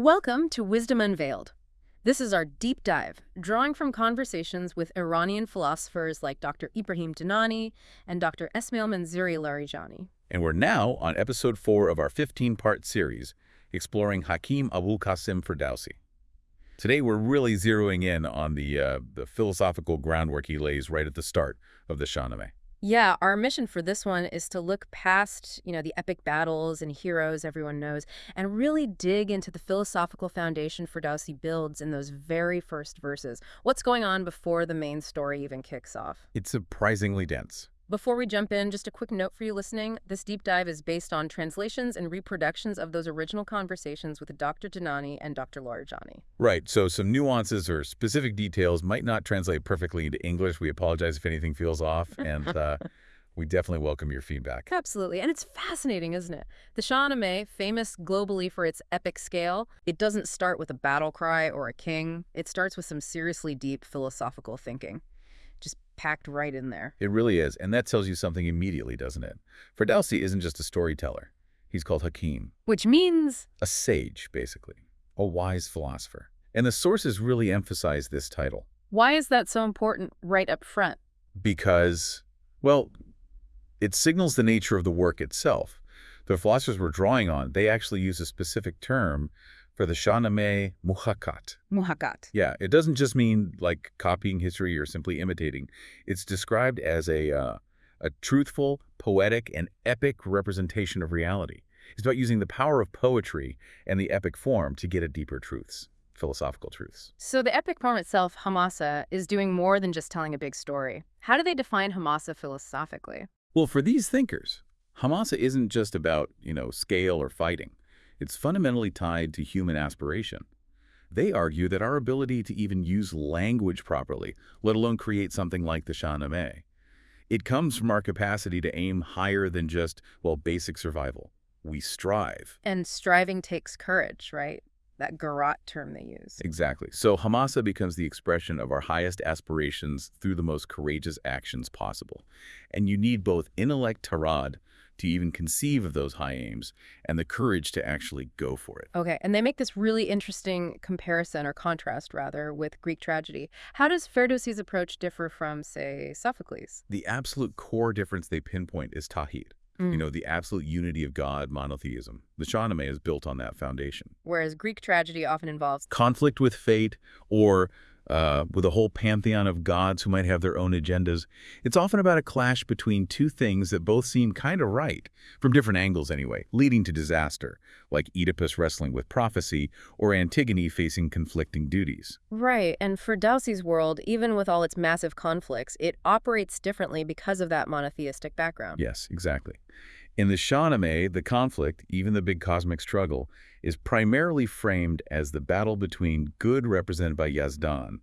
Welcome to Wisdom Unveiled. This is our deep dive, drawing from conversations with Iranian philosophers like Dr. Ibrahim Dinani and Dr. Esmail Manzuri Larijani. And we're now on episode 4 of our 15-part series, exploring Hakim Abul Qasim Ferdowsi. Today we're really zeroing in on the philosophical groundwork he lays right at the start of the Shahnameh. Yeah, our mission for this one is to look past, the epic battles and heroes everyone knows, and really dig into the philosophical foundation Ferdowsi builds in those very first verses. What's going on before the main story even kicks off? It's surprisingly dense. Before we jump in, just a quick note for you listening. This deep dive is based on translations and reproductions of those original conversations with Dr. Dinani and Dr. Larijani. Right, so some nuances or specific details might not translate perfectly into English. We apologize if anything feels off, and we definitely welcome your feedback. Absolutely, and it's fascinating, isn't it? The Shahnameh, famous globally for its epic scale, it doesn't start with a battle cry or a king. It starts with some seriously deep philosophical thinking. Just packed right in there. It really is, and that tells you something immediately, doesn't it? Ferdowsi isn't just a storyteller. He's called Hakim. Which means? A sage, basically. A wise philosopher. And the sources really emphasize this title. Why is that so important right up front? Because, well, it signals the nature of the work itself. The philosophers we're drawing on, they actually use a specific term for the Shahnameh muhakat. Muhakat. Yeah, it doesn't just mean like copying history or simply imitating. It's described as a truthful, poetic, and epic representation of reality. It's about using the power of poetry and the epic form to get at deeper truths, philosophical truths. So the epic poem itself, Hamasa, is doing more than just telling a big story. How do they define Hamasa philosophically? Well, for these thinkers, Hamasa isn't just about, scale or fighting. It's fundamentally tied to human aspiration. They argue that our ability to even use language properly, let alone create something like the Shahnameh, it comes from our capacity to aim higher than just, basic survival. We strive. And striving takes courage, right? That garot term they use. Exactly. So Hamasa becomes the expression of our highest aspirations through the most courageous actions possible. And you need both intellect tarad, to even conceive of those high aims, and the courage to actually go for it. Okay, and they make this really interesting comparison, or contrast rather, with Greek tragedy. How does Ferdowsi's approach differ from, say, Sophocles? The absolute core difference they pinpoint is Tawhid. The absolute unity of God, monotheism. The Shahnameh is built on that foundation. Whereas Greek tragedy often involves conflict with fate, or with a whole pantheon of gods who might have their own agendas. It's often about a clash between two things that both seem kind of right, from different angles anyway, leading to disaster, like Oedipus wrestling with prophecy or Antigone facing conflicting duties. Right, and Ferdowsi's world, even with all its massive conflicts, it operates differently because of that monotheistic background. Yes, exactly. In the Shahnameh, the conflict, even the big cosmic struggle, is primarily framed as the battle between good represented by Yazdan,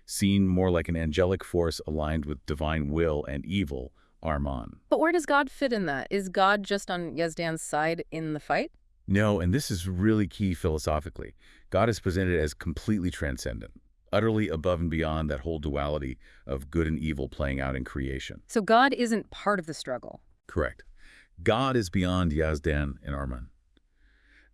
seen more like an angelic force aligned with divine will, and evil, Arman. But where does God fit in that? Is God just on Yazdan's side in the fight? No, and this is really key philosophically. God is presented as completely transcendent, utterly above and beyond that whole duality of good and evil playing out in creation. So God isn't part of the struggle. Correct. God is beyond Yazdan and Arman.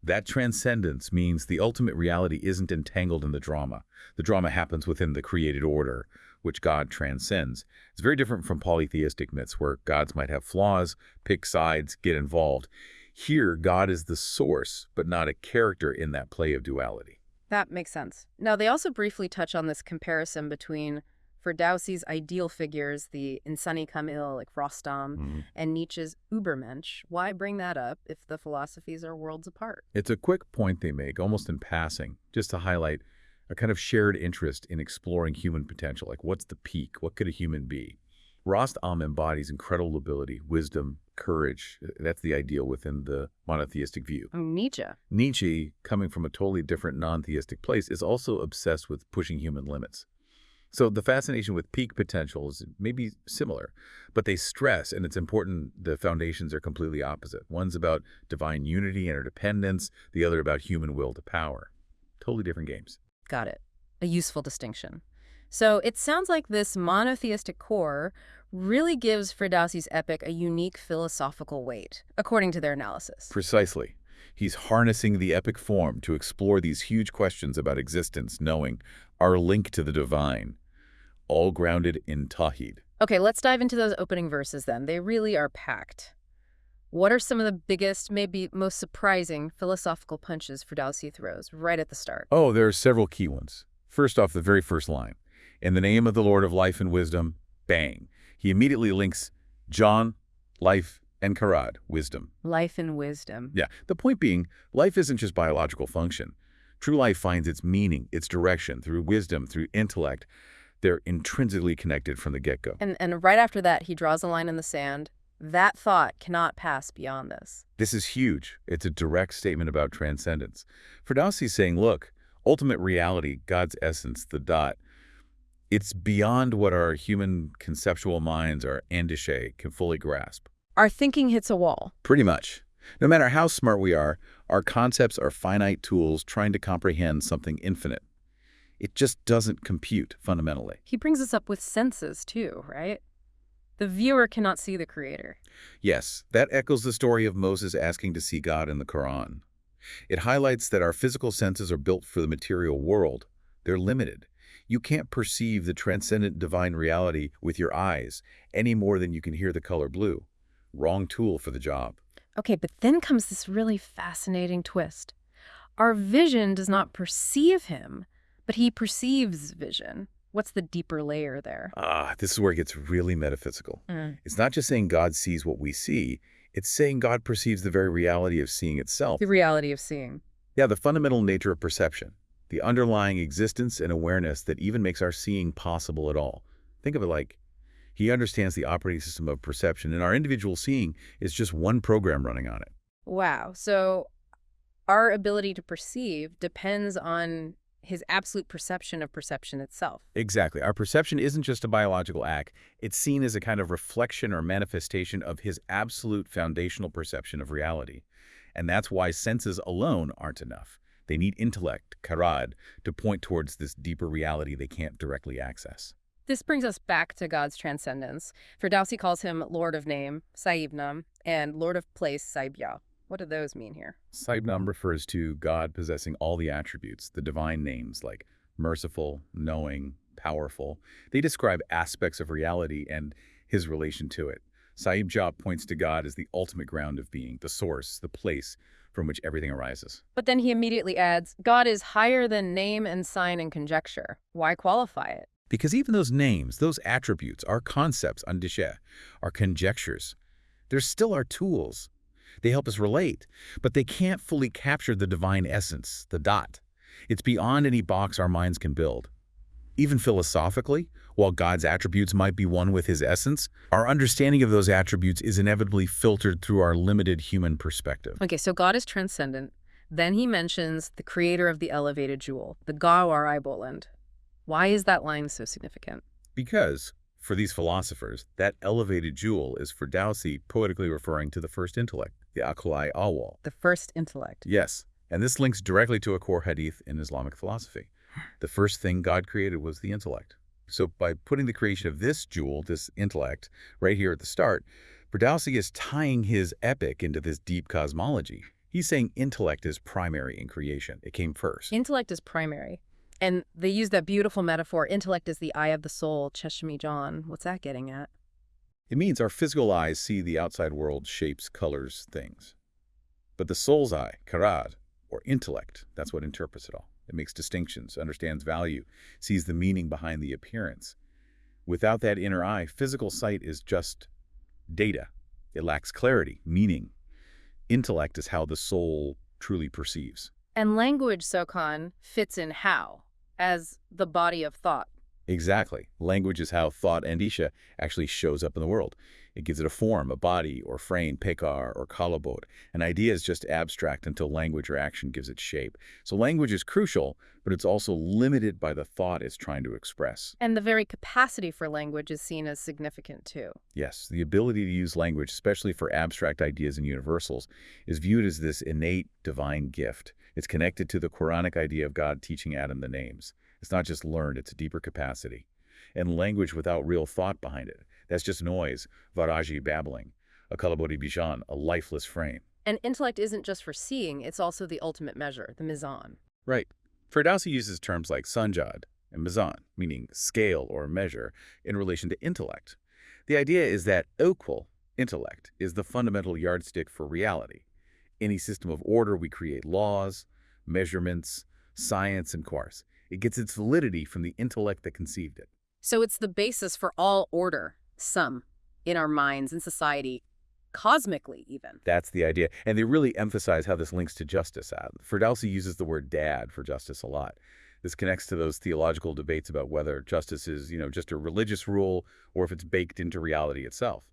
That transcendence means the ultimate reality isn't entangled in the drama. The drama happens within the created order, which God transcends. It's very different from polytheistic myths where gods might have flaws, pick sides, get involved. Here, God is the source, but not a character in that play of duality. That makes sense. Now, they also briefly touch on this comparison between Ferdowsi's ideal figures, the Insani Kamil, like Rostam, and Nietzsche's Übermensch. Why bring that up if the philosophies are worlds apart? It's a quick point they make, almost in passing, just to highlight a kind of shared interest in exploring human potential. Like, what's the peak? What could a human be? Rostam embodies incredible ability, wisdom, courage. That's the ideal within the monotheistic view. Nietzsche, coming from a totally different non-theistic place, is also obsessed with pushing human limits. So the fascination with peak potential is maybe similar, but they stress, and it's important, the foundations are completely opposite. One's about divine unity, interdependence, the other about human will to power. Totally different games. Got it. A useful distinction. So it sounds like this monotheistic core really gives Ferdowsi's epic a unique philosophical weight, according to their analysis. Precisely. He's harnessing the epic form to explore these huge questions about existence, knowing, our link to the divine, all grounded in Tawhid. Okay, let's dive into those opening verses then. They really are packed. What are some of the biggest, maybe most surprising philosophical punches Ferdowsi throws right at the start? Oh, there are several key ones. First off, the very first line. In the name of the Lord of life and wisdom, bang. He immediately links John, life, and Karad, wisdom. Life and wisdom. Yeah, the point being, life isn't just biological function. True life finds its meaning, its direction, through wisdom, through intellect. They're intrinsically connected from the get-go. And right after that, he draws a line in the sand. That thought cannot pass beyond this. This is huge. It's a direct statement about transcendence. Ferdowsi's saying, look, ultimate reality, God's essence, the dot, it's beyond what our human conceptual minds, our andishe, can fully grasp. Our thinking hits a wall. Pretty much. No matter how smart we are, our concepts are finite tools trying to comprehend something infinite. It just doesn't compute, fundamentally. He brings us up with senses, too, right? The viewer cannot see the creator. Yes, that echoes the story of Moses asking to see God in the Quran. It highlights that our physical senses are built for the material world. They're limited. You can't perceive the transcendent divine reality with your eyes any more than you can hear the color blue. Wrong tool for the job. Okay, but then comes this really fascinating twist. Our vision does not perceive him, but he perceives vision. What's the deeper layer there? This is where it gets really metaphysical. It's not just saying God sees what we see. It's saying God perceives the very reality of seeing itself. The reality of seeing. Yeah, the fundamental nature of perception. The underlying existence and awareness that even makes our seeing possible at all. Think of it like he understands the operating system of perception, and our individual seeing is just one program running on it. Wow. So our ability to perceive depends on his absolute perception of perception itself. Exactly. Our perception isn't just a biological act. It's seen as a kind of reflection or manifestation of his absolute foundational perception of reality. And that's why senses alone aren't enough. They need intellect, karad, to point towards this deeper reality they can't directly access. This brings us back to God's transcendence. Ferdowsi calls him Lord of Name, Saibnam, and Lord of Place, Saibya. What do those mean here? Saibnam refers to God possessing all the attributes, the divine names like merciful, knowing, powerful. They describe aspects of reality and his relation to it. Saibya points to God as the ultimate ground of being, the source, the place from which everything arises. But then he immediately adds, God is higher than name and sign and conjecture. Why qualify it? Because even those names, those attributes, our concepts, andishe, our conjectures, they're still our tools. They help us relate, but they can't fully capture the divine essence, the dot. It's beyond any box our minds can build. Even philosophically, while God's attributes might be one with his essence, our understanding of those attributes is inevitably filtered through our limited human perspective. Okay, so God is transcendent. Then he mentions the creator of the elevated jewel, the Gawar Iboland. Why is that line so significant? Because, for these philosophers, that elevated jewel is Ferdowsi poetically referring to the first intellect, the Aql-i awwal. The first intellect. Yes, and this links directly to a core hadith in Islamic philosophy. The first thing God created was the intellect. So by putting the creation of this jewel, this intellect, right here at the start, Ferdowsi is tying his epic into this deep cosmology. He's saying intellect is primary in creation. It came first. Intellect is primary. And they use that beautiful metaphor, intellect is the eye of the soul, Cheshmi John. What's that getting at? It means our physical eyes see the outside world, shapes, colors, things. But the soul's eye, karad, or intellect, that's what interprets it all. It makes distinctions, understands value, sees the meaning behind the appearance. Without that inner eye, physical sight is just data. It lacks clarity, meaning. Intellect is how the soul truly perceives. And language, Sokhan, fits in how, as the body of thought. Exactly. Language is how thought and isha actually shows up in the world. It gives it a form, a body, or frame, pekar, or kalabod. An idea is just abstract until language or action gives it shape. So language is crucial, but it's also limited by the thought it's trying to express. And the very capacity for language is seen as significant, too. Yes, the ability to use language, especially for abstract ideas and universals, is viewed as this innate divine gift. It's connected to the Quranic idea of God teaching Adam the names. It's not just learned, it's a deeper capacity. And language without real thought behind it, that's just noise, varaji babbling, a kalabodi bijan, a lifeless frame. And intellect isn't just for seeing, it's also the ultimate measure, the mizan. Right. Ferdowsi uses terms like sanjad and mizan, meaning scale or measure, in relation to intellect. The idea is that equal intellect is the fundamental yardstick for reality. Any system of order, we create laws, measurements, science, and course. It gets its validity from the intellect that conceived it. So it's the basis for all order, some, in our minds, in society, cosmically even. That's the idea. And they really emphasize how this links to justice. Ferdowsi uses the word dad for justice a lot. This connects to those theological debates about whether justice is, just a religious rule or if it's baked into reality itself.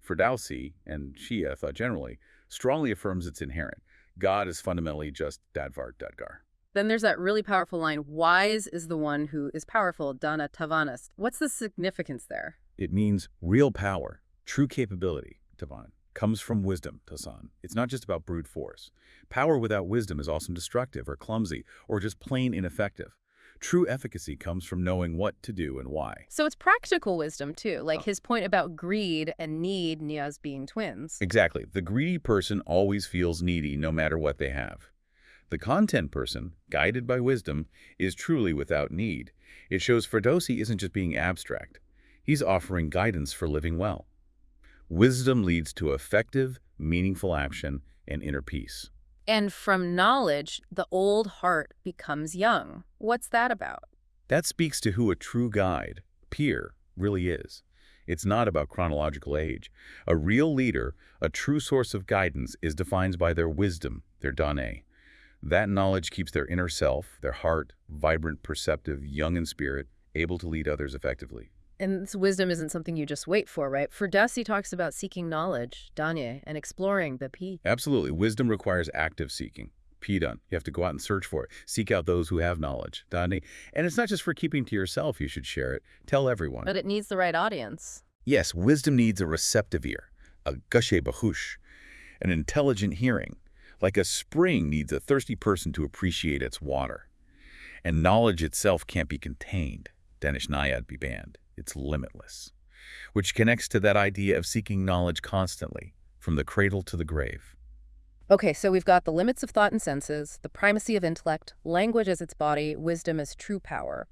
Ferdowsi, and Shia thought generally, strongly affirms it's inherent. God is fundamentally just dadvar dadgar. Then there's that really powerful line, wise is the one who is powerful, dana tavanast. What's the significance there? It means real power, true capability, tavan, comes from wisdom, tasan. It's not just about brute force. Power without wisdom is also destructive or clumsy or just plain ineffective. True efficacy comes from knowing what to do and why. So it's practical wisdom, too, like his point about greed and need, niyaz being twins. Exactly. The greedy person always feels needy no matter what they have. The content person, guided by wisdom, is truly without need. It shows Ferdowsi isn't just being abstract. He's offering guidance for living well. Wisdom leads to effective, meaningful action and inner peace. And from knowledge, the old heart becomes young. What's that about? That speaks to who a true guide, peer, really is. It's not about chronological age. A real leader, a true source of guidance, is defined by their wisdom, their dane. That knowledge keeps their inner self, their heart, vibrant, perceptive, young in spirit, able to lead others effectively. And this wisdom isn't something you just wait for, right? Ferdowsi talks about seeking knowledge, danye, and exploring the pi. Absolutely. Wisdom requires active seeking. Pidan. You have to go out and search for it. Seek out those who have knowledge. Dani. And it's not just for keeping to yourself. You should share it. Tell everyone. But it needs the right audience. Yes, wisdom needs a receptive ear, a gushe bahush, an intelligent hearing. Like a spring needs a thirsty person to appreciate its water. And knowledge itself can't be contained. Danish nayad be banned. It's limitless. Which connects to that idea of seeking knowledge constantly, from the cradle to the grave. Okay, so we've got the limits of thought and senses, the primacy of intellect, language as its body, wisdom as true power.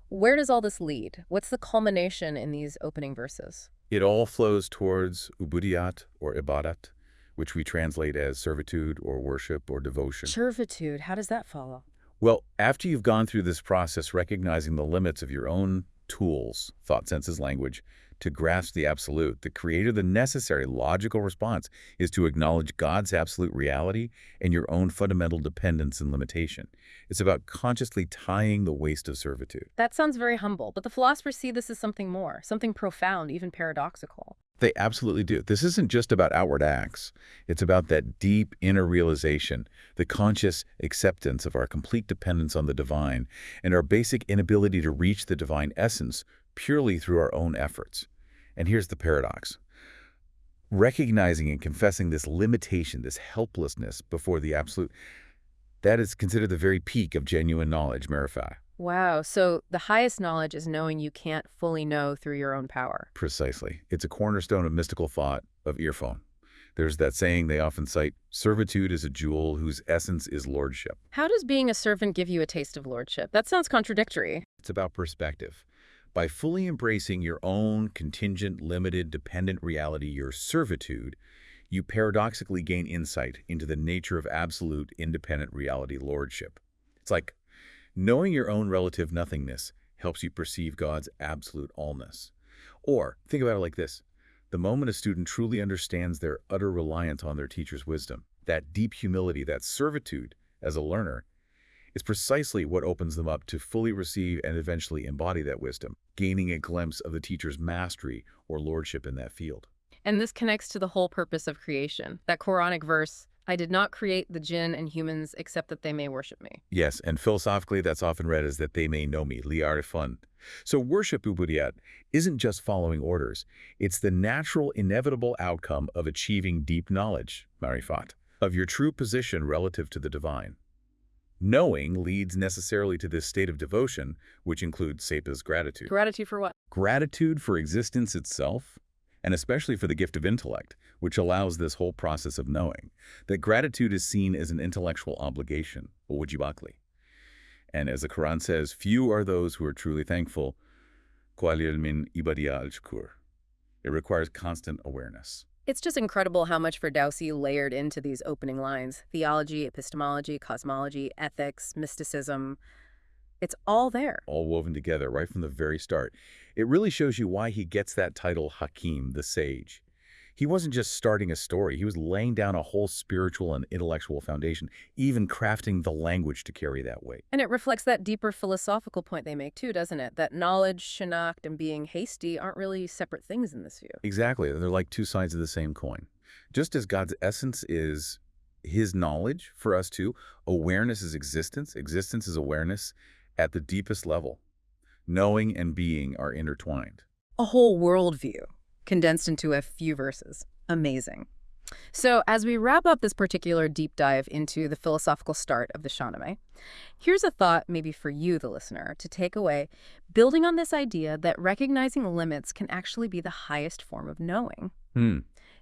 Where does all this lead? What's the culmination in these opening verses? It all flows towards ubudiyat or ibadat, which we translate as servitude or worship or devotion. Servitude, how does that follow? Well, after you've gone through this process recognizing the limits of your own tools, thought, senses, language, to grasp the absolute, the creator, the necessary logical response is to acknowledge God's absolute reality and your own fundamental dependence and limitation. It's about consciously tying the waist of servitude. That sounds very humble, but the philosophers see this as something more, something profound, even paradoxical. They absolutely do. This isn't just about outward acts. It's about that deep inner realization, the conscious acceptance of our complete dependence on the divine and our basic inability to reach the divine essence purely through our own efforts. And here's the paradox. Recognizing and confessing this limitation, this helplessness before the absolute, that is considered the very peak of genuine knowledge, marifah. Wow, so the highest knowledge is knowing you can't fully know through your own power. Precisely. It's a cornerstone of mystical thought, of earphone. There's that saying they often cite, servitude is a jewel whose essence is lordship. How does being a servant give you a taste of lordship? That sounds contradictory. It's about perspective. By fully embracing your own contingent, limited, dependent reality, your servitude, you paradoxically gain insight into the nature of absolute, independent reality lordship. It's like knowing your own relative nothingness helps you perceive God's absolute allness. Or think about it like this. The moment a student truly understands their utter reliance on their teacher's wisdom, that deep humility, that servitude as a learner, is precisely what opens them up to fully receive and eventually embody that wisdom, gaining a glimpse of the teacher's mastery or lordship in that field. And this connects to the whole purpose of creation. That Quranic verse, I did not create the jinn and humans except that they may worship me. Yes, and philosophically that's often read as that they may know me, liyarifun. So worship ubudiyat isn't just following orders. It's the natural, inevitable outcome of achieving deep knowledge, marifat, of your true position relative to the divine. Knowing leads necessarily to this state of devotion, which includes sepa's gratitude. Gratitude for what? Gratitude for existence itself, and especially for the gift of intellect, which allows this whole process of knowing, that gratitude is seen as an intellectual obligation, or wajibakli. And as the Quran says, few are those who are truly thankful. Qalil min ibadiya al-shkur. It requires constant awareness. It's just incredible how much Ferdowsi layered into these opening lines. Theology, epistemology, cosmology, ethics, mysticism. It's all there. All woven together right from the very start. It really shows you why he gets that title Hakim, the sage. He wasn't just starting a story. He was laying down a whole spiritual and intellectual foundation, even crafting the language to carry that weight. And it reflects that deeper philosophical point they make too, doesn't it? That knowledge, shanacht, and being hasty aren't really separate things in this view. Exactly. They're like two sides of the same coin. Just as God's essence is his knowledge for us too, awareness is existence. Existence is awareness at the deepest level. Knowing and being are intertwined. A whole worldview condensed into a few verses. Amazing. So as we wrap up this particular deep dive into the philosophical start of the Shahnameh, here's a thought maybe for you, the listener, to take away, building on this idea that recognizing limits can actually be the highest form of knowing.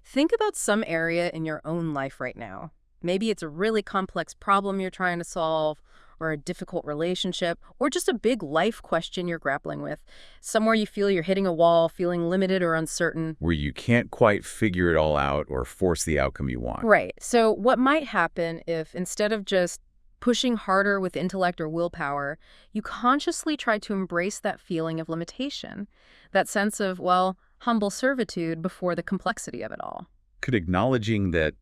Think about some area in your own life right now. Maybe it's a really complex problem you're trying to solve, or a difficult relationship, or just a big life question you're grappling with. Somewhere you feel you're hitting a wall, feeling limited or uncertain. Where you can't quite figure it all out or force the outcome you want. Right. So what might happen if instead of just pushing harder with intellect or willpower, you consciously try to embrace that feeling of limitation, that sense of, well, humble servitude before the complexity of it all. Could acknowledging that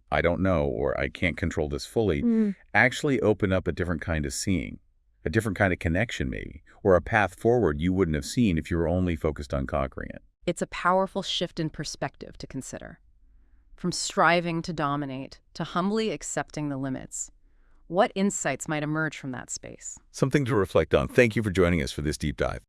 I don't know, or I can't control this fully, actually open up a different kind of seeing, a different kind of connection maybe, or a path forward you wouldn't have seen if you were only focused on conquering it. It's a powerful shift in perspective to consider. From striving to dominate to humbly accepting the limits. What insights might emerge from that space? Something to reflect on. Thank you for joining us for this deep dive.